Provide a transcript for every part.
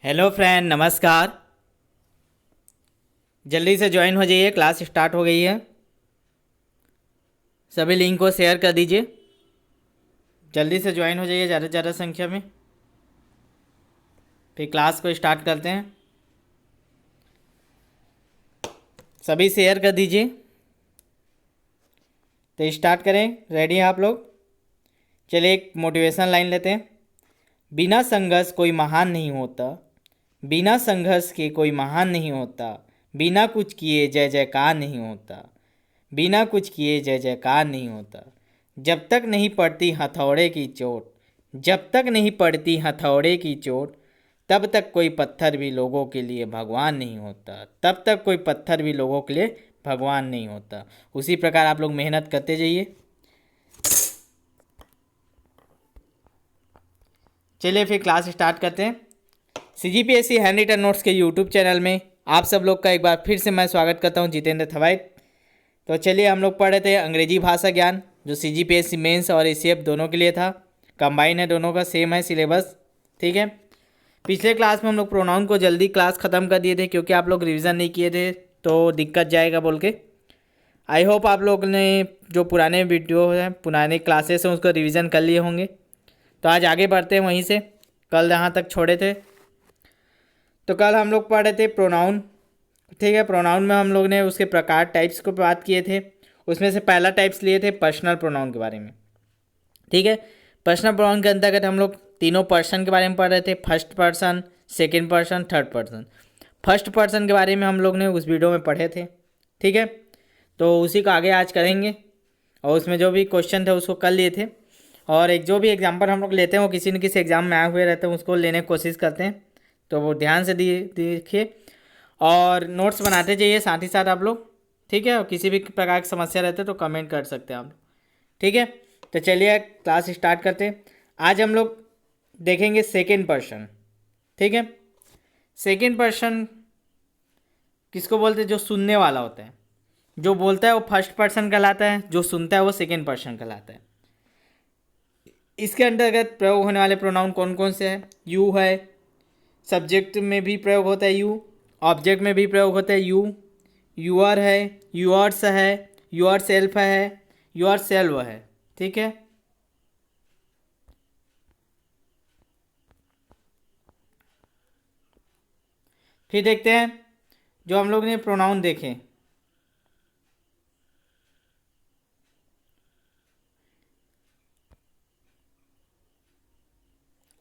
Hello friend, नमस्कार। जल्दी से ज्वाइन हो जाइए, क्लास स्टार्ट हो गई है। सभी लिंक को शेयर कर दीजिए। जल्दी से ज्वाइन हो जाइए ज़्यादा से ज़्यादा संख्या में। फिर क्लास को स्टार्ट करते हैं। सभी शेयर कर दीजिए। तो स्टार्ट करें। रेडी हैं आप लोग? चलिए एक मोटिवेशन लाइन लेते हैं। बिना संघर्ष कोई महान नहीं होता। बिना संघर्ष के कोई महान नहीं होता। बिना कुछ किए जय जयकार नहीं होता। बिना कुछ किए जय जयकार नहीं होता। जब तक नहीं पड़ती हथौड़े की चोट, जब तक नहीं पड़ती हथौड़े की चोट, तब तक कोई पत्थर भी लोगों के लिए भगवान नहीं होता। तब तक कोई पत्थर भी लोगों के लिए भगवान नहीं होता। उसी प्रकार आप लोग मेहनत करते जाइए। चलिए फिर क्लास स्टार्ट करते हैं। CGPSC हैंड रिटन नोट्स के यूट्यूब चैनल में आप सब लोग का एक बार फिर से मैं स्वागत करता हूं, जितेंद्र थवाइट। तो चलिए हम लोग पढ़ रहे थे अंग्रेजी भाषा ज्ञान, जो CGPSC मेंस और ACF दोनों के लिए था। कंबाइन है, दोनों का सेम है सिलेबस। ठीक है। पिछले क्लास में हम लोग प्रोनाउन को जल्दी क्लास ख़त्म कर दिए थे, क्योंकि आप लोग रिवीजन नहीं किए थे तो दिक्कत जाएगा बोल के। आई होप आप लोग ने जो पुराने वीडियो हैं, पुराने क्लासेस हैं, उसको रिवीजन कर लिए होंगे। तो आज आगे बढ़ते हैं वहीं से, कल जहाँ तक छोड़े थे। तो कल हम लोग पढ़ रहे थे प्रोनाउन। ठीक है। प्रोनाउन में हम लोग ने उसके प्रकार टाइप्स को बात किए थे। उसमें से पहला टाइप्स लिए थे पर्सनल प्रोनाउन के बारे में। ठीक है। पर्सनल प्रोनाउन के अंतर्गत हम लोग तीनों पर्सन के बारे में पढ़ रहे थे, first person, second person, third person. First person के बारे में हम लोग ने उस वीडियो में पढ़े थे। ठीक है। तो उसी को आगे आज करेंगे, और उसमें जो भी क्वेश्चन थे उसको कर लिए थे। और एक जो भी एग्जाम्पल हम लोग लेते हैं वो किसी न किसी एग्जाम में आए हुए रहते हैं, उसको लेने की कोशिश करते हैं। तो वो ध्यान से देखिए और नोट्स बनाते जाइए साथ ही साथ आप लोग। ठीक है। और किसी भी प्रकार की समस्या रहते तो कमेंट कर सकते हैं आप लोग। ठीक है। तो चलिए क्लास स्टार्ट करते हैं। आज हम लोग देखेंगे सेकेंड पर्सन। ठीक है। सेकेंड पर्सन किसको बोलते हैं? जो सुनने वाला होता है। जो बोलता है वो फर्स्ट पर्सन कहलाता है, जो सुनता है वो सेकेंड पर्सन कहलाता है। इसके अंतर्गत प्रयोग होने वाले प्रोनाउन कौन कौन से हैं? यू है, सब्जेक्ट में भी प्रयोग होता है यू, ऑब्जेक्ट में भी प्रयोग होता है यू, यूआर है, यूअर्स है, यूअर सेल्फ है, यूअर सेल्व है। ठीक है। फिर देखते हैं जो हम लोग ने प्रोनाउन देखे।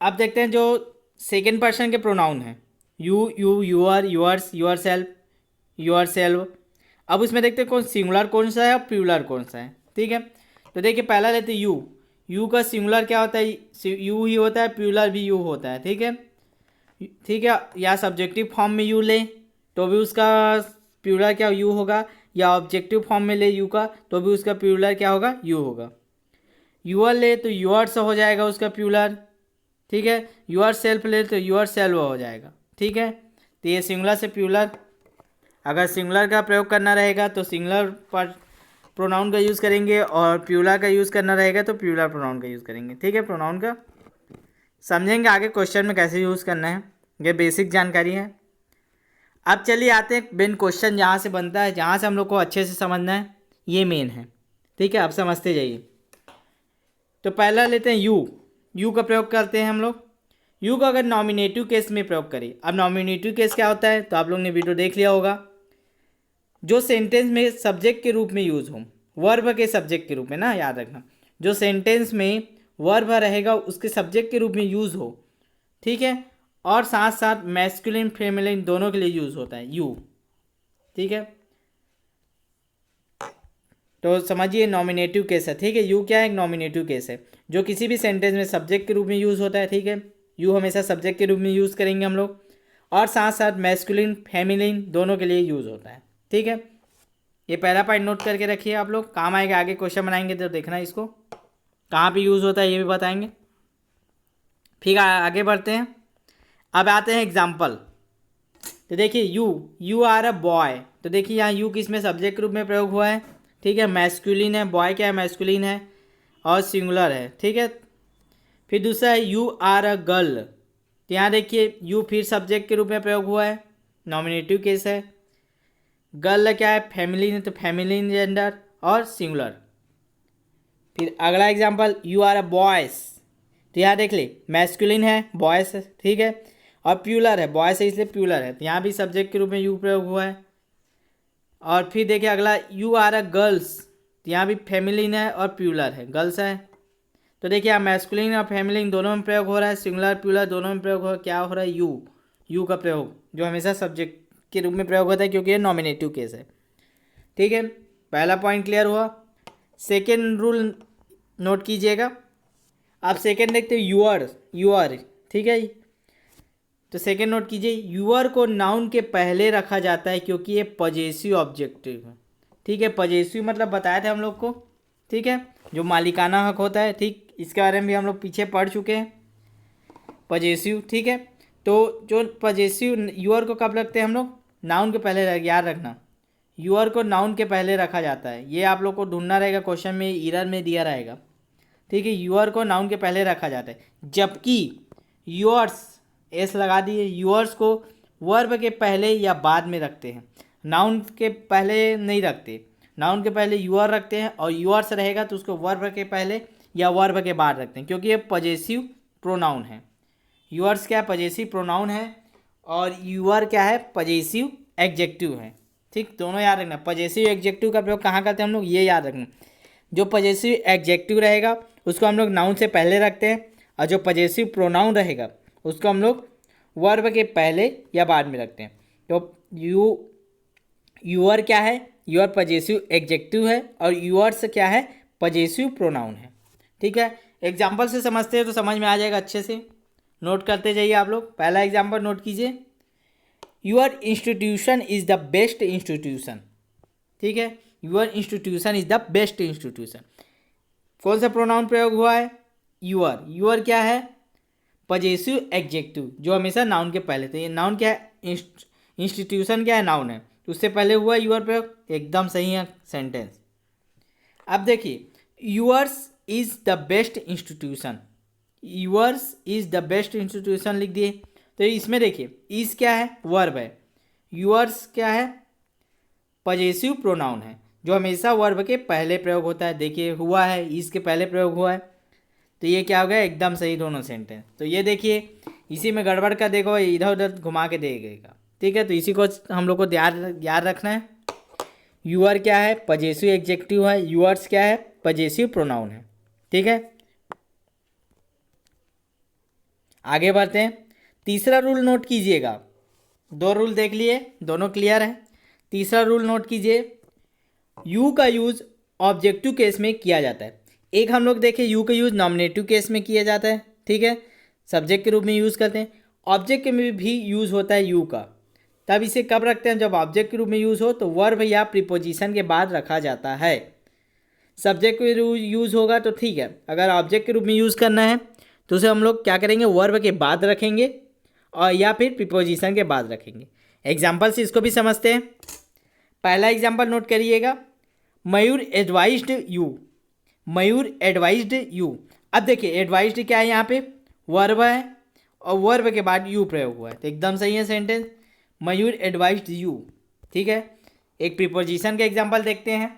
अब देखते हैं जो सेकेंड पर्सन के प्रोनाउन हैं। You, you, your, yours, yourself, yourselves. अब उसमें देखते हैं कौन सिंगुलर कौन सा है और प्लूरल कौन सा है। ठीक है। तो देखिए पहला लेते हैं यू। यू का सिंगुलर क्या होता है? यू ही होता है, प्लूरल भी यू होता है। ठीक है। ठीक है। या सब्जेक्टिव फॉर्म में यू ले तो भी उसका प्लूरल क्या यू होगा, या ऑब्जेक्टिव फॉर्म में ले यू का तो भी उसका प्लूरल क्या होगा? यू होगा। यूअर ले तो यूअर्स हो जाएगा उसका प्लूरल। ठीक है। यूअर सेल्फ ले तो यूअर सेल्व हो जाएगा। ठीक है। तो ये सिंगुलर से प्लूरल, अगर सिंगुलर का प्रयोग करना रहेगा तो सिंगुलर पर प्रोनाउन का यूज़ करेंगे, और प्लूरल का यूज़ करना रहेगा तो प्लूरल प्रोनाउन का यूज़ करेंगे। ठीक है। प्रोनाउन का समझेंगे आगे क्वेश्चन में कैसे यूज़ करना है, ये बेसिक जानकारी है। अब चलिए आते हैं मेन क्वेश्चन, जहाँ से बनता है, जहाँ से हम लोग को अच्छे से समझना है, ये मेन है। ठीक है। अब समझते जाइए। तो पहला लेते हैं यू। यू का प्रयोग करते हैं हम लोग। यू का अगर नॉमिनेटिव केस में प्रयोग करें, अब नॉमिनेटिव केस क्या होता है तो आप लोग ने वीडियो देख लिया होगा। जो सेंटेंस में सब्जेक्ट के रूप में यूज हो, वर्ब के सब्जेक्ट के रूप में ना, याद रखना। जो सेंटेंस में वर्ब रहेगा उसके सब्जेक्ट के रूप में यूज हो। ठीक है। और साथ साथ मैस्कुलिन फेमिनिन दोनों के लिए यूज होता है यू। ठीक है। तो समझिए नॉमिनेटिव केस है। ठीक है। यू क्या है? एक नॉमिनेटिव केस है जो किसी भी सेंटेंस में सब्जेक्ट के रूप में यूज होता है। ठीक है। यू हमेशा सब्जेक्ट के रूप में यूज करेंगे हम लोग, और साथ साथ मैस्कुलिन फेमिनिन दोनों के लिए यूज होता है। ठीक है। ये पहला पॉइंट नोट करके रखिए आप लोग, काम आएगा आगे क्वेश्चन बनाएंगे तो देखना इसको कहाँ पे यूज़ होता है ये भी बताएंगे। फिर आगे बढ़ते हैं। अब आते हैं एग्जाम्पल। तो देखिए यू आर अ बॉय। तो देखिए यहाँ यू किस में सब्जेक्ट के रूप में प्रयोग हुआ है? ठीक है। मैस्कुलिन है, बॉय क्या है? मैस्कुलिन है और सिंगुलर है। ठीक है। फिर दूसरा है यू आर अ गर्ल। तो यहाँ देखिए यू फिर सब्जेक्ट के रूप में प्रयोग हुआ है, नॉमिनेटिव केस है। गर्ल क्या है, फैमिली, तो फैमिली जेंडर और सिंगुलर। फिर अगला example, you are a boys, तो यहाँ देख ले मैस्कुलिन है, बॉयस है, ठीक है, और प्यूलर है, बॉयस है इसलिए प्यूलर है, तो यहाँ भी सब्जेक्ट के रूप में यू प्रयोग हुआ है। और फिर देखिए अगला, यू आर अ गर्ल्स, तो यहाँ भी फेमिलिन है और प्यूलर है, गर्ल्स है। तो देखिए यहाँ मैस्कुलिन और फेमिलिन दोनों में प्रयोग हो रहा है, सिंगुलर प्यूलर दोनों में प्रयोग हो रहा है, क्या हो रहा है, यू का प्रयोग, जो हमेशा सब्जेक्ट के रूप में प्रयोग होता है क्योंकि ये नॉमिनेटिव केस है। ठीक है, पहला पॉइंट क्लियर हुआ। सेकेंड रूल नोट कीजिएगा। आप सेकेंड देखते हो, यूअर, ठीक है। तो सेकेंड नोट कीजिए, यूअर को नाउन के पहले रखा जाता है क्योंकि ये पजेसिव ऑब्जेक्टिव है। ठीक है, पजेसिव मतलब बताया था हम लोग को, ठीक है, जो मालिकाना हक होता है, ठीक, इसके बारे में भी हम लोग पीछे पढ़ चुके हैं, पजेसिव। ठीक है, तो जो पजेसिव यूअर को कब रखते हैं हम लोग, नाउन के पहले, याद रखना, यूअर को नाउन के पहले रखा जाता है। ये आप लोग को ढूंढना रहेगा, क्वेश्चन में एरर में दिया रहेगा। ठीक है, यूअर को नाउन के पहले रखा जाता है, जबकि यूअर्स, एस लगा दिए, यूअर्स को वर्ब के पहले या बाद में रखते हैं, नाउन के पहले नहीं रखते। नाउन के पहले यूअर रखते हैं, और यूअर्स रहेगा तो उसको वर्ब के पहले या वर्ब के बाद रखते हैं, क्योंकि ये पजेसिव प्रोनाउन है। यूअर्स क्या है, पजेसिव प्रोनाउन है, और यूअर क्या है, पजेसिव एडजेक्टिव है। ठीक, दोनों याद रखना। पजेसिव एडजेक्टिव का प्रयोग कहाँ करते हैं हम लोग, ये याद रखना। जो पजेसिव एडजेक्टिव रहेगा उसको हम लोग नाउन से पहले रखते हैं, और जो पजेसिव प्रोनाउन रहेगा उसको हम लोग वर्ब के पहले या बाद में रखते हैं। तो यूअर क्या है, यूअर पजेसिव एडजेक्टिव है, और यूअर्स क्या है, पजेसिव प्रोनाउन है। ठीक है, एग्जाम्पल से समझते हैं तो समझ में आ जाएगा अच्छे से, नोट करते जाइए आप लोग। पहला एग्जाम्पल नोट कीजिए, your institution is the best institution. ठीक है, your institution is the best institution, कौन सा प्रोनाउन प्रयोग हुआ है, यूअर। यूअर क्या है, पजेसिव एडजेक्टिव, जो हमेशा नाउन के पहले, तो ये नाउन क्या है, इंस्टीट्यूशन क्या है, नाउन है, तो उससे पहले हुआ यूअर प्रयोग, एकदम सही है सेंटेंस। अब देखिए, yours is the best institution, yours is the best institution लिख दिए। तो इसमें देखिए, इज़ क्या है, वर्ब है, यूअर्स क्या है, पजेसिव प्रोनाउन है, जो हमेशा वर्ब के पहले प्रयोग होता है। देखिए हुआ है, इज़ के पहले प्रयोग हुआ है, तो ये क्या हो गया, एकदम सही दोनों सेंटेंस। तो ये देखिए, इसी में गड़बड़ का देखो, इधर उधर घुमा के देगा। ठीक है, तो इसी को हम लोग को याद रखना है। यूअर क्या है, पजेसिव एडजेक्टिव है, यूअर्स क्या है, पजेसिव प्रोनाउन है। ठीक है, आगे बढ़ते हैं। तीसरा रूल नोट कीजिएगा, दो रूल देख लिए, दोनों क्लियर है। तीसरा रूल नोट कीजिए, यू का यूज़ ऑब्जेक्टिव केस में किया जाता है। एक हम लोग देखें, यू का यूज़ नॉमिनेटिव केस में किया जाता है, ठीक है, सब्जेक्ट के रूप में यूज़ करते हैं। ऑब्जेक्ट के में भी यूज़ होता है यू का, तब इसे कब रखते हैं, जब ऑब्जेक्ट के रूप में यूज़ हो तो वर्ब या प्रीपोजिशन के बाद रखा जाता है। सब्जेक्ट के यूज़ होगा तो ठीक है, अगर ऑब्जेक्ट के रूप में यूज़ करना है तो उसे हम लोग क्या करेंगे, वर्ब के बाद रखेंगे और या फिर प्रीपोजिशन के बाद रखेंगे। एग्जाम्पल से इसको भी समझते हैं। पहला एग्जाम्पल नोट करिएगा, Mayur advised you, Mayur advised you. अब देखिए एडवाइज्ड क्या है, यहाँ पे वर्ब है और वर्ब के बाद यू प्रयोग हुआ है, तो एकदम सही है सेंटेंस, मयूर एडवाइज्ड यू। ठीक है, एक प्रीपोजिशन का एग्जाम्पल देखते हैं,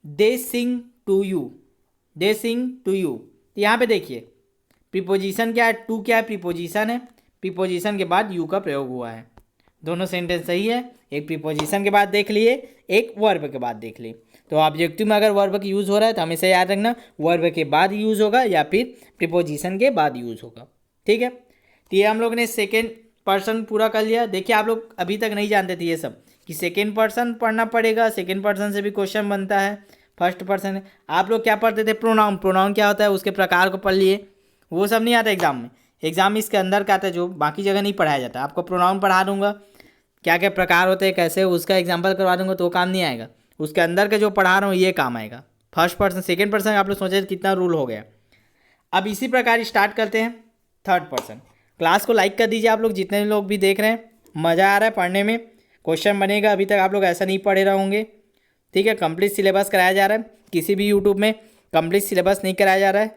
they sing to you, they sing to you. तो यहाँ पे देखिए प्रीपोजिशन क्या है, टू क्या है, प्रीपोजिशन है, प्रीपोजिशन के बाद यू का प्रयोग हुआ है, दोनों सेंटेंस सही है। एक प्रीपोजिशन के बाद देख लिए, एक वर्ब के बाद देख लिए। तो ऑब्जेक्टिव में अगर वर्ब का यूज़ हो रहा है तो हमेशा याद रखना वर्ब के बाद यूज़ होगा या फिर प्रीपोजिशन के बाद यूज़ होगा। ठीक है, तो ये हम लोग ने सेकेंड पर्सन पूरा कर लिया। देखिए आप लोग अभी तक नहीं जानते थे ये सब कि सेकेंड पर्सन पढ़ना पड़ेगा, सेकेंड पर्सन से भी क्वेश्चन बनता है, फर्स्ट पर्सन है। आप लोग क्या पढ़ते थे, प्रोनाउन, प्रोनाउन क्या होता है उसके प्रकार को पढ़ लिए, वो सब नहीं आता एग्जाम में। एग्जाम में इसके अंदर का आता है, जो बाकी जगह नहीं पढ़ाया जाता। आपको प्रोनाउन पढ़ा दूंगा, क्या क्या प्रकार होते हैं, कैसे, उसका एग्जाम्पल करवा दूंगा तो वो काम नहीं आएगा। उसके अंदर के जो पढ़ा रहा हूँ ये काम आएगा। फर्स्ट पर्सन, सेकेंड पर्सन, आप लोग सोचे कितना रूल हो गया। अब इसी प्रकार स्टार्ट करते हैं थर्ड पर्सन। क्लास को लाइक कर दीजिए आप लोग, जितने लोग भी देख रहे हैं, मज़ा आ रहा है पढ़ने में, क्वेश्चन बनेगा। अभी तक आप लोग ऐसा नहीं पढ़े रहे होंगे। ठीक है, कंप्लीट सिलेबस कराया जा रहा है, किसी भी यूट्यूब में कंप्लीट सिलेबस नहीं कराया जा रहा है,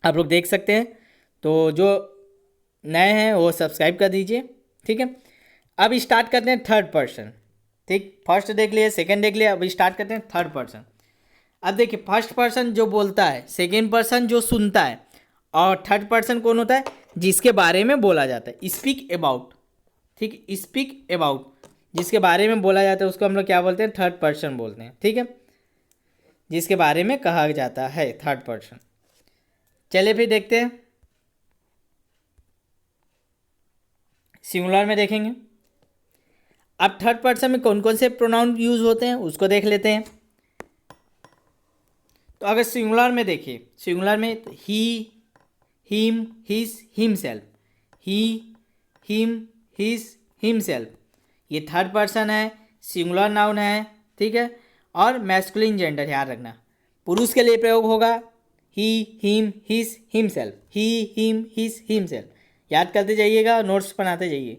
आप लोग देख सकते हैं। तो जो नए हैं वो सब्सक्राइब कर दीजिए। ठीक है, अब स्टार्ट करते हैं थर्ड पर्सन। ठीक, फर्स्ट देख लिए, सेकंड देख लिया, अब स्टार्ट करते हैं थर्ड पर्सन। अब देखिए, फर्स्ट पर्सन जो बोलता है, सेकंड पर्सन जो सुनता है, और थर्ड पर्सन कौन होता है, जिसके बारे में बोला जाता है, स्पीक अबाउट। ठीक, स्पीक अबाउट, जिसके बारे में बोला जाता है उसको हम लोग क्या बोलते हैं, थर्ड पर्सन बोलते हैं। ठीक है, जिसके बारे में कहा जाता है थर्ड पर्सन। चलिए फिर देखते हैं, सिंगुलर में देखेंगे। अब थर्ड पर्सन में कौन कौन से प्रोनाउन यूज होते हैं उसको देख लेते हैं। तो अगर सिंगुलर में देखिए, सिंगुलर में ही, हिम, हिज, हिमसेल्फ, ही, हिम, हिज, हिमसेल्फ, ये थर्ड पर्सन है, सिंगुलर नाउन है। ठीक है, और मैस्कुलिन जेंडर याद रखना, पुरुष के लिए प्रयोग होगा ही, हिम, हिज, हिमसेल्फ, ही, हिम, हिज, हिमसेल्फ। याद करते जाइएगा, नोट्स बनाते जाइए,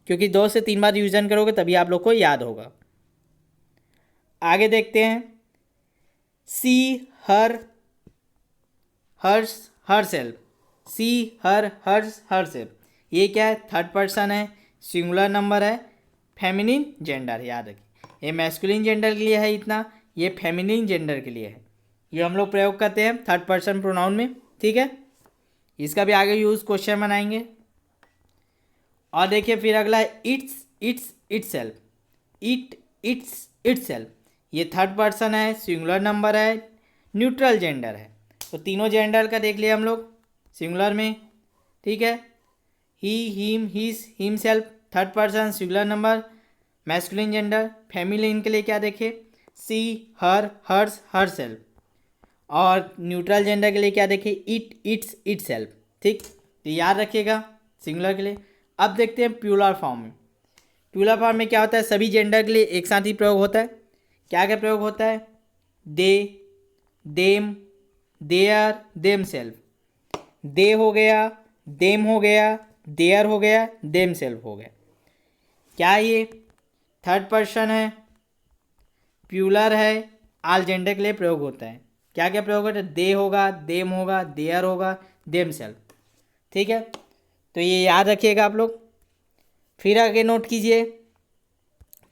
क्योंकि 2 से 3 बार रिवीजन करोगे तभी आप लोग को याद होगा। आगे देखते हैं, सी, हर, हर्स, हरसेल्फ, सी, हर, हर्स, हरसेल्फ, ये क्या है, थर्ड पर्सन है, सिंगुलर नंबर है, फेमिनिन जेंडर। याद रखिए, ये मैस्कुलिन जेंडर के लिए है इतना, ये फेमिनिन जेंडर के लिए है। ये हम लोग प्रयोग करते हैं थर्ड पर्सन प्रोनाउन में। ठीक है, इसका भी आगे यूज क्वेश्चन बनाएंगे। और देखिए फिर अगला है it's, it's, itself, it, it's, itself, ये थर्ड पर्सन है, सिंगुलर नंबर है, न्यूट्रल जेंडर है। तो तीनों जेंडर का देख लिया हम लोग सिंगुलर में। ठीक है, he, him, his, himself, third person, singular number, masculine gender. Feminine के लिए क्या देखे, सी, हर, हर्स, हरसेल्फ, और न्यूट्रल जेंडर के लिए क्या देखे, इट, इट्स, इटसेल्फ। ठीक, तो याद रखिएगा सिंगुलर के लिए। अब देखते हैं प्लूरल फॉर्म में। प्लूरल फॉर्म में क्या होता है, सभी जेंडर के लिए एक साथ ही प्रयोग होता है। क्या क्या प्रयोग होता है, दे, देम, देयर, देम सेल्फ, दे हो गया, देम हो गया, देयर हो गया, देम सेल्फ हो गया। क्या ये थर्ड पर्सन है, प्लूरल है, ऑल जेंडर के लिए प्रयोग होता है। क्या क्या प्रयोग होता है, दे होगा, देम होगा, देयर होगा, देम सेल्फ। ठीक है, तो ये याद रखिएगा आप लोग। फिर आगे नोट कीजिए,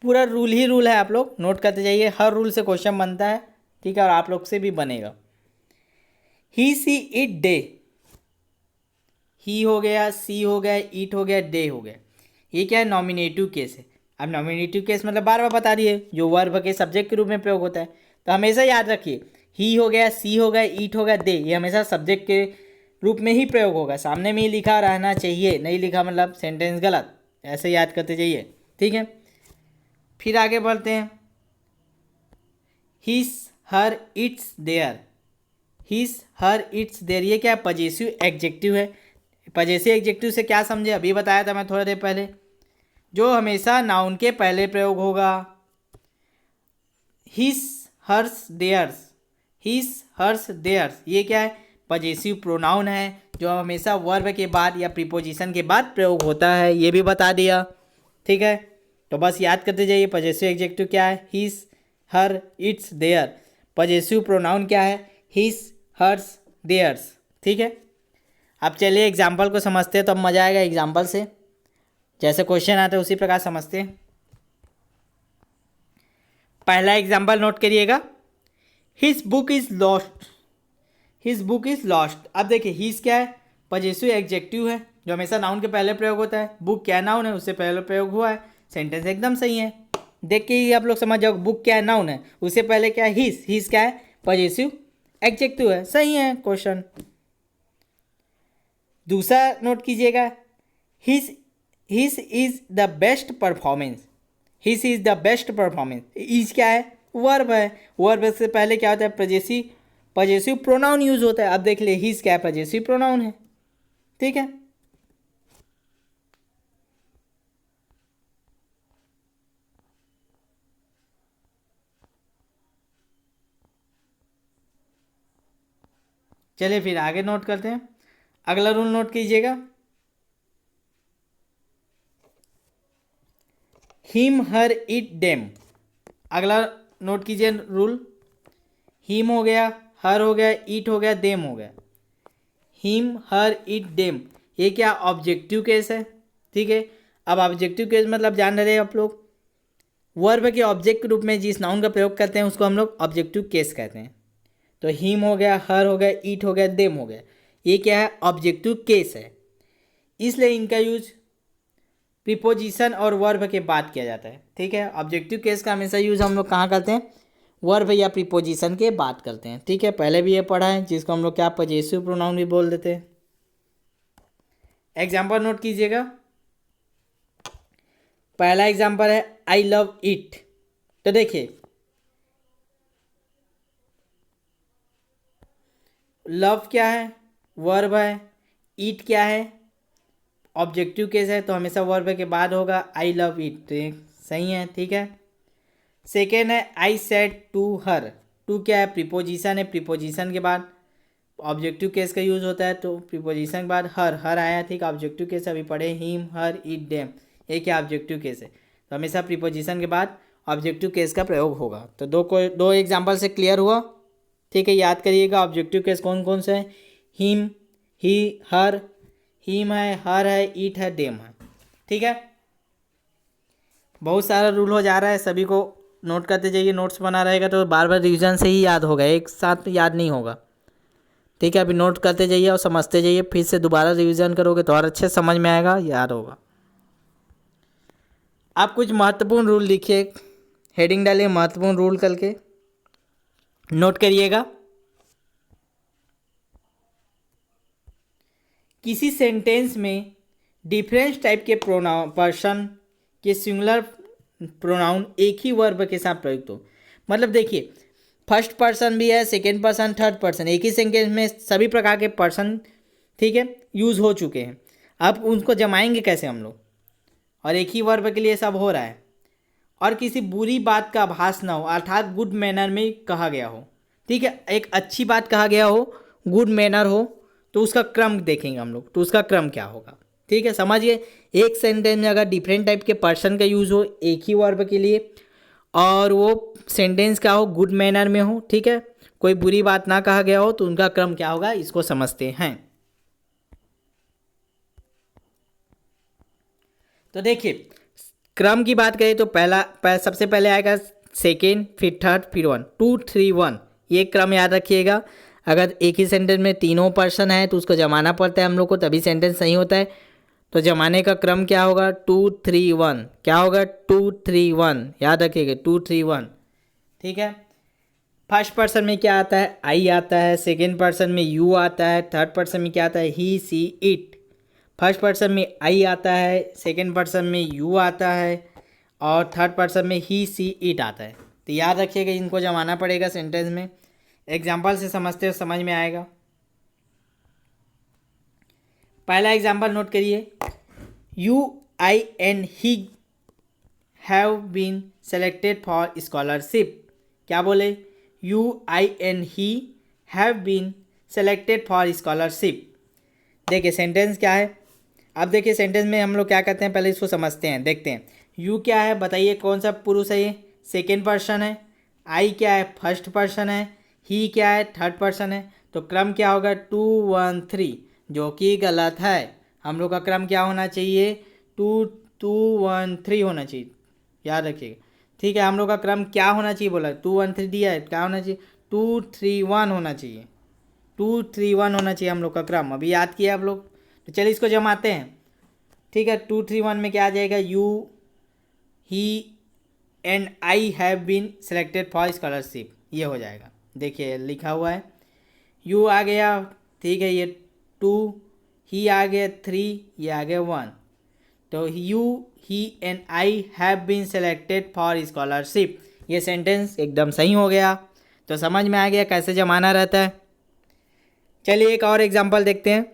पूरा रूल ही रूल है, आप लोग नोट करते जाइए, हर रूल से क्वेश्चन बनता है। ठीक है, और आप लोग से भी बनेगा। ही, सी, इट, डे, ही हो गया, सी हो गया, ईट हो गया, डे हो गया, ये क्या है, नॉमिनेटिव केस है। अब नॉमिनेटिव केस मतलब बार बार बता दिए, जो वर्ब के सब्जेक्ट के रूप में प्रयोग होता है। तो हमेशा याद रखिए, ही हो गया, सी हो गया, ईट हो गया, दे, ये हमेशा सब्जेक्ट के रूप में ही प्रयोग होगा। सामने में ही लिखा रहना चाहिए, नहीं लिखा मतलब सेंटेंस गलत, ऐसे याद करते जाइए। ठीक है, फिर आगे बढ़ते हैं, his, her, its, their, his, her, its, their, ये क्या है, पजेसिव एडजेक्टिव है। पजेसिव एडजेक्टिव से क्या समझे, अभी बताया था मैं थोड़ा देर पहले, जो हमेशा नाउन के पहले प्रयोग होगा। हिस, हर्स, देयर्स, हिस, हर्स, देयर्स, ये क्या है, पजेसिव प्रोनाउन है, जो हमेशा वर्ब के बाद या प्रीपोजिशन के बाद प्रयोग होता है, ये भी बता दिया। ठीक है, तो बस याद करते जाइए, पजेसिव एडजेक्टिव क्या है, हिस, her, its, there. Possessive pronoun क्या है, हिस, हर्स, देयर्स। ठीक है, अब चलिए एग्जाम्पल को समझते हैं, तो अब मज़ा आएगा एग्जाम्पल से, जैसे क्वेश्चन आते हैं उसी प्रकार समझते हैं। पहला एग्जाम्पल नोट करिएगा, his book is lost, his book is lost. अब देखिए, हिज क्या है, पजेसिव एडजेक्टिव है, जो हमेशा नाउन के पहले प्रयोग होता है। बुक क्या नाउन है, उससे पहले प्रयोग हुआ है, सेंटेंस एकदम सही है। देख के ही आप लोग समझ जाओ, बुक क्या है, नाउन है, उससे पहले क्या है, हिज, हिज क्या है, पजेसिव एडजेक्टिव है, सही है क्वेश्चन। दूसरा नोट कीजिएगा, his, his is the best performance, his is the best performance, is क्या है, वर्ब है, वर्ब से पहले क्या होता है, पजेसिव, पजेसिव प्रोनाउन यूज होता है। अब देख ले, हिज क्या है, पजेसिव प्रोनाउन है। ठीक है, चलिए फिर आगे नोट करते हैं। अगला रूल नोट कीजिएगा, हिम, हर, इट, डेम। अगला नोट कीजिए रूल, हिम हो गया, हर हो गया, इट हो गया, देम हो गया। हिम, हर, इट, डेम, ये क्या ऑब्जेक्टिव केस है, ठीक है। अब ऑब्जेक्टिव केस मतलब जान रहे हैं आप लोग, वर्ब के ऑब्जेक्ट के रूप में जिस नाउन का प्रयोग करते हैं उसको हम लोग ऑब्जेक्टिव केस कहते हैं। तो हिम हो गया, हर हो गया, ईट हो गया, देम हो गया, ये क्या है ऑब्जेक्टिव केस है, इसलिए इनका यूज प्रीपोजिशन और वर्ब के बाद किया जाता है, ठीक है। ऑब्जेक्टिव केस का हमेशा यूज हम लोग कहाँ करते हैं, वर्ब या प्रीपोजिशन के बाद करते हैं, ठीक है। पहले भी ये पढ़ा है, जिसको हम लोग क्या पजेसिव प्रोनाउन भी बोल देते हैं। एग्जाम्पल नोट कीजिएगा। पहला एग्जाम्पल है आई लव इट। तो देखिए लव क्या है, वर्ब है, ईट क्या है ऑब्जेक्टिव केस है, तो हमेशा वर्ब के बाद होगा आई लव इट, तो ये सही है, ठीक है। सेकेंड है I said to her. To क्या है प्रीपोजिशन है, प्रीपोजिशन के बाद ऑब्जेक्टिव केस का यूज होता है, तो प्रीपोजिशन के बाद हर, हर आया, ठीक। ऑब्जेक्टिव केस अभी पढ़े हिम, हर, इट, डेम, ये क्या ऑब्जेक्टिव केस है, तो हमेशा प्रीपोजिशन के बाद ऑब्जेक्टिव केस का प्रयोग होगा। तो दो एग्जाम्पल से क्लियर हुआ, ठीक है। याद करिएगा ऑब्जेक्टिव केस कौन कौन से हैं, हिम, ही, हर, हिम है, हर है, ईट है, डेम है, ठीक है। बहुत सारा रूल हो जा रहा है, सभी को नोट करते जाइए, नोट्स बना रहेगा तो बार बार रिवीजन से ही याद होगा, एक साथ याद नहीं होगा, ठीक है। अभी नोट करते जाइए और समझते जाइए, फिर से दोबारा रिवीजन करोगे तो और अच्छे समझ में आएगा, याद होगा। आप कुछ महत्वपूर्ण रूल लिखिए, हेडिंग डालिए महत्वपूर्ण रूल करके, नोट करिएगा। किसी सेंटेंस में डिफरेंस टाइप के प्रोनाउन पर्सन के सिंगुलर प्रोनाउन एक ही वर्ब के साथ प्रयुक्त हो, मतलब देखिए फर्स्ट पर्सन भी है, सेकेंड पर्सन, थर्ड पर्सन, एक ही सेंटेंस में सभी प्रकार के पर्सन, ठीक है, यूज़ हो चुके हैं। अब उनको जमाएंगे कैसे हम लोग, और एक ही वर्ब के लिए सब हो रहा है, और किसी बुरी बात का आभास ना हो, अर्थात गुड मैनर में कहा गया हो, ठीक है। एक अच्छी बात कहा गया हो, गुड मैनर हो, तो उसका क्रम देखेंगे हम लोग, तो उसका क्रम क्या होगा, ठीक है। समझिए एक सेंटेंस में अगर डिफरेंट टाइप के पर्सन का यूज़ हो एक ही वर्ब के लिए, और वो सेंटेंस क्या हो गुड मैनर में हो, ठीक है, कोई बुरी बात ना कहा गया हो, तो उनका क्रम क्या होगा इसको समझते हैं। तो देखिए क्रम की बात करें तो सबसे पहले आएगा सेकेंड, फिर थर्ड, फिर वन, 2 3 1, ये क्रम याद रखिएगा। अगर एक ही सेंटेंस में तीनों पर्सन है तो उसको जमाना पड़ता है हम लोग को, तभी सेंटेंस सही होता है। तो जमाने का क्रम क्या होगा 2 3 1, क्या होगा 2 3 1, याद रखिएगा 2 3 1, ठीक है। फर्स्ट पर्सन में क्या आता है आई आता है, सेकेंड पर्सन में यू आता है, थर्ड पर्सन में क्या आता है ही, सी, इट। फर्स्ट पर्सन में आई आता है, सेकेंड पर्सन में यू आता है, और थर्ड पर्सन में ही, सी, इट आता है। तो याद रखिएगा इनको जमाना पड़ेगा सेंटेंस में, एग्जाम्पल से समझते हो समझ में आएगा। पहला एग्जाम्पल नोट करिए, you I and he have been selected for scholarship. क्या बोले, you I and he have been selected for scholarship. देखिए सेंटेंस क्या है, अब देखिए सेंटेंस में हम लोग क्या करते हैं, पहले इसको समझते हैं, देखते हैं। यू क्या है बताइए, कौन सा पुरुष है ये, सेकेंड पर्सन है। आई क्या है फर्स्ट पर्सन है। ही क्या है थर्ड पर्सन है। तो क्रम क्या होगा 2 1 3, जो कि गलत है। हम लोग का क्रम क्या होना चाहिए 2 2 1 3 होना चाहिए, याद रखिएगा, ठीक है। हम लोग का क्रम क्या होना चाहिए बोला 2 1 3 दिया है, क्या होना चाहिए 2 3 1 होना चाहिए, 2 3 1 होना चाहिए हम लोग का क्रम। अभी याद किया आप लोग, तो चलिए इसको जमाते हैं, ठीक है। 2 3 1 में क्या आ जाएगा, you he and I have been selected for scholarship, ये हो जाएगा। देखिए लिखा हुआ है, यू आ गया, ठीक है, ये 2, ही आ गया 3, ये आ गया 1। तो you he and I have been selected for scholarship, ये सेंटेंस एकदम सही हो गया। तो समझ में आ गया कैसे जमाना रहता है। चलिए एक और एग्जांपल देखते हैं।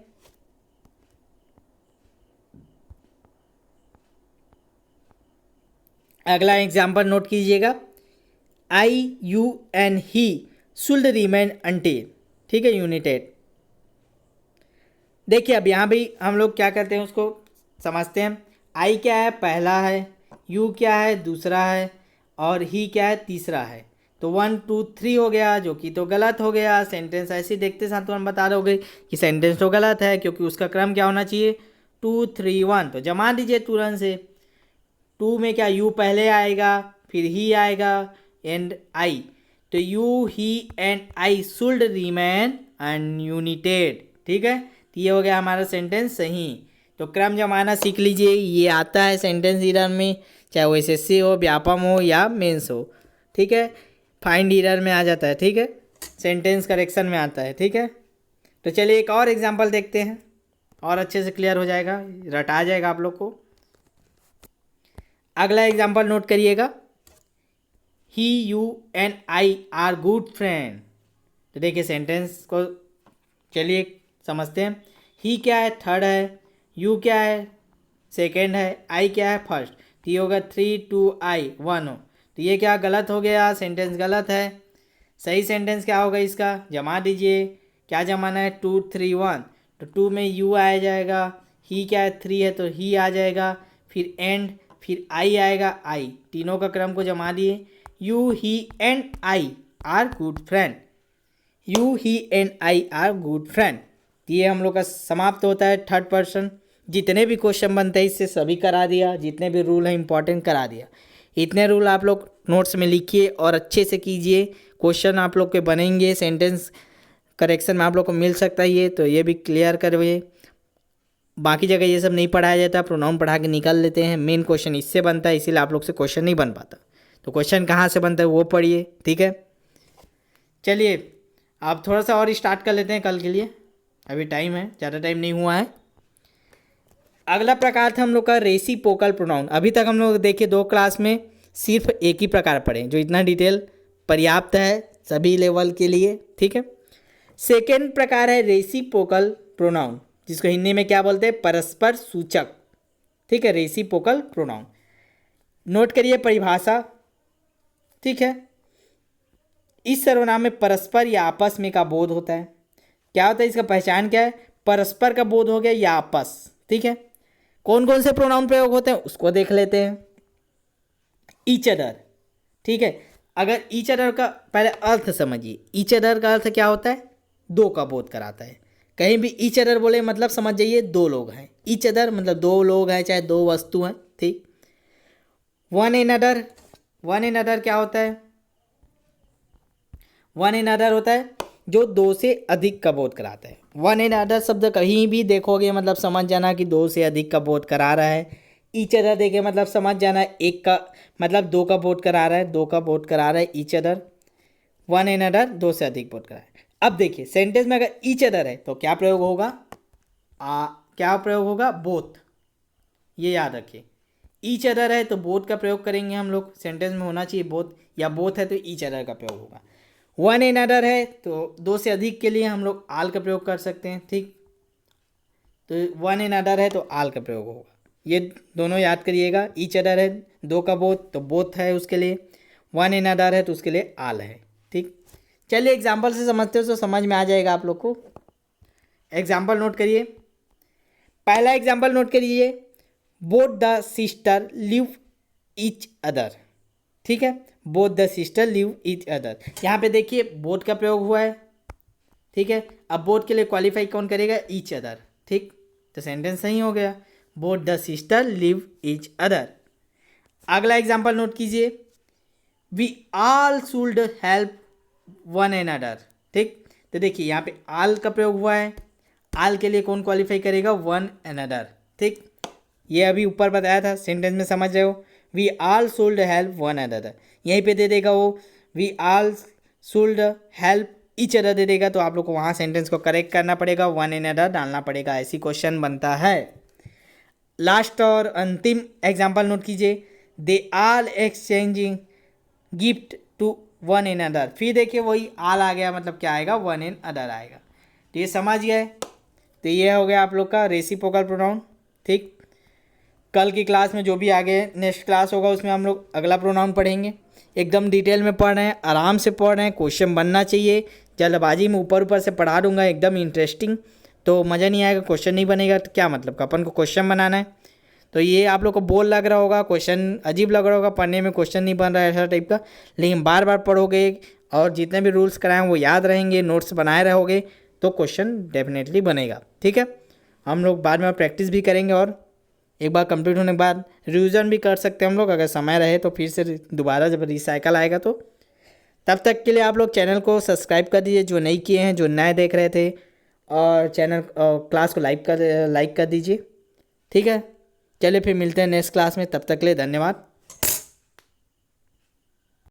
अगला एग्जांपल नोट कीजिएगा, I you and he should remain until, ठीक है, यूनाइटेड। देखिए अब यहाँ भी हम लोग क्या करते हैं उसको समझते हैं। आई क्या है पहला है, यू क्या है दूसरा है, और ही क्या है तीसरा है। तो 1 2 3 हो गया, जो कि तो गलत हो गया। सेंटेंस ऐसे देखते साथ तुरंत बता दोगे कि सेंटेंस तो गलत है, क्योंकि उसका क्रम क्या होना चाहिए 2 3 1। तो जमा दीजिए तुरंत से। 2 में क्या यू पहले आएगा, फिर ही आएगा एंड आई। तो you he and I should remain ununited. ठीक है, तो ये हो गया हमारा सेंटेंस सही। तो क्रम जमाना सीख लीजिए, ये आता है सेंटेंस एरर में, चाहे वो एसएससी हो, व्यापम हो या मेंस हो। ठीक है, फाइंड एरर में आ जाता है। ठीक है, सेंटेंस करेक्शन में आता है। ठीक है, तो चलिए एक और एग्जांपल देखते हैं, और अच्छे से क्लियर हो जाएगा, रटा जाएगा आप लोग को। अगला एग्जांपल नोट करिएगा, he you and I are good friend. तो देखिए सेंटेंस को चलिए समझते हैं। ही क्या है, थर्ड है, यू क्या है, सेकेंड है, आई क्या है, फर्स्ट। तो ये होगा 3 2 आई 1 हो। तो ये क्या गलत हो गया, सेंटेंस गलत है। सही सेंटेंस क्या होगा इसका, जमा दीजिए। क्या जमाना है 2 3 1। तो 2 में यू आ जाएगा, ही क्या है 3 है तो ही आ जाएगा, फिर एंड, फिर आई आएगा आई। तीनों का क्रम को जमा दिए। You he and I are good friend. You he and I are good friend. ये हम लोग का समाप्त होता है थर्ड पर्सन। जितने भी क्वेश्चन बनते हैं इससे सभी करा दिया, जितने भी रूल हैं इंपॉर्टेंट करा दिया। इतने रूल आप लोग नोट्स में लिखिए और अच्छे से कीजिए। क्वेश्चन आप लोग के बनेंगे, सेंटेंस करेक्शन में आप लोग को मिल सकता है ये, तो ये भी क्लियर करिए। बाकी जगह ये सब नहीं पढ़ाया जाता, प्रोनाउन पढ़ा के निकल लेते हैं। मेन क्वेश्चन इससे बनता है, इसीलिए आप लोग से क्वेश्चन नहीं बन पाता। तो क्वेश्चन कहाँ से बनता है वो पढ़िए। ठीक है, चलिए आप थोड़ा सा और स्टार्ट कर लेते हैं कल के लिए, अभी टाइम है, ज़्यादा टाइम नहीं हुआ है। अगला प्रकार था हम लोग का रेसिप्रोकल प्रोनाउन। अभी तक हम लोग देखे 2 क्लास में सिर्फ एक ही प्रकार पढ़े, जो इतना डिटेल पर्याप्त है सभी लेवल के लिए। ठीक है, सेकेंड प्रकार है रेसिप्रोकल प्रोनाउन, जिसको हिंदी में क्या बोलते हैं, परस्पर सूचक। ठीक है, रेसिप्रोकल प्रोनाउन। नोट करिए परिभाषा। ठीक है, इस सर्वनाम में परस्पर या आपस में का बोध होता है। क्या होता है इसका पहचान क्या है, परस्पर का बोध हो गया या आपस। ठीक है, कौन कौन से प्रोनाउन प्रयोग होते हैं उसको देख लेते हैं। Each other. ठीक है, अगर ईच अदर का पहले अर्थ समझिए। ईच अदर का अर्थ क्या होता है, दो का बोध कराता है। कहीं भी ईच अदर बोले मतलब समझ जाइए 2 लोग हैं। ईच अदर मतलब 2 लोग हैं, चाहे 2 वस्तु हैं। ठीक, one in other. One in other क्या होता है, वन इन अदर होता है जो 2 से अधिक का बोध कराता है। वन इन अदर शब्द कहीं भी देखोगे मतलब समझ जाना कि 2 से अधिक का बोध करा रहा है। ईच अदर देखे मतलब समझ जाना एक का मतलब 2 का बोध करा रहा है, 2 का बोध करा रहा है each other. One in other 2 से अधिक बोध करा है। अब देखिए सेंटेंस में अगर ईच अदर है तो क्या प्रयोग होगा, क्या प्रयोग होगा, बोथ। ये याद रखिए, ईच अदर है तो बोथ का प्रयोग करेंगे हम लोग। सेंटेंस में होना चाहिए बोथ, या बोथ है तो ईच अदर का प्रयोग होगा। वन इन अदर है तो 2 से अधिक के लिए हम लोग आल का प्रयोग कर सकते हैं। ठीक, तो वन इन अदर है तो आल का प्रयोग होगा। ये दोनों याद करिएगा। ईच अदर है 2 का बोथ तो बोथ है उसके लिए, वन इन अदर है तो उसके लिए आल है। ठीक, चलिए एग्जाम्पल से समझते हो तो समझ में आ जाएगा आप लोग को। एग्जाम्पल नोट करिए। पहला एग्जाम्पल नोट करिए, both the sister live each other. ठीक है, both the sister live each other. यहाँ पे देखिए बोथ का प्रयोग हुआ है। ठीक है, अब बोथ के लिए क्वालिफाई कौन करेगा, ईच अदर। ठीक, तो सेंटेंस सही हो गया, both the sister live each other. अगला एग्जाम्पल नोट कीजिए, we all should help one another. ठीक, तो देखिए यहाँ पे आल का प्रयोग हुआ है। आल के लिए कौन क्वालिफाई करेगा, वन एन अदर। ठीक, ये अभी ऊपर बताया था, सेंटेंस में समझ रहे हो। We all should help one other, यहीं पे दे देगा वो we all should help each other दे देगा, तो आप लोग को वहाँ सेंटेंस को करेक्ट करना पड़ेगा, वन इन अदर डालना पड़ेगा। ऐसी क्वेश्चन बनता है। लास्ट और अंतिम एग्जाम्पल नोट कीजिए, they all exchanging gift to one in other. फिर देखिए वही आल आ गया, मतलब क्या आएगा, वन इन अदर आएगा। तो ये समझ गए, तो ये हो गया आप लोग का रेसिप्रोकल प्रोनाउन। ठीक, कल की क्लास में जो भी आगे नेक्स्ट क्लास होगा उसमें हम लोग अगला प्रोनाउन पढ़ेंगे। एकदम डिटेल में पढ़ रहे हैं, आराम से पढ़ रहे हैं, क्वेश्चन बनना चाहिए। जल्दबाजी में ऊपर ऊपर से पढ़ा दूंगा एकदम इंटरेस्टिंग तो मज़ा नहीं आएगा, क्वेश्चन नहीं बनेगा तो क्या मतलब का, अपन को क्वेश्चन बनाना है। तो ये आप लोग को बोर लग रहा होगा, क्वेश्चन अजीब लग रहा होगा, पढ़ने में क्वेश्चन नहीं बन रहा है ऐसा टाइप का, लेकिन बार बार पढ़ोगे और जितने भी रूल्स कराएं वो याद रहेंगे, नोट्स बनाए रहोगे तो क्वेश्चन डेफिनेटली बनेगा। ठीक है, हम लोग बाद में प्रैक्टिस भी करेंगे और एक बार कंप्लीट होने के बाद रिवीजन भी कर सकते हैं हम लोग, अगर समय रहे तो फिर से दोबारा जब रिसाइकल आएगा तो। तब तक के लिए आप लोग चैनल को सब्सक्राइब कर दीजिए जो नहीं किए हैं, जो नए देख रहे थे, और चैनल क्लास को लाइक कर दीजिए। ठीक है, चलिए फिर मिलते हैं नेक्स्ट क्लास में, तब तक के लिए धन्यवाद।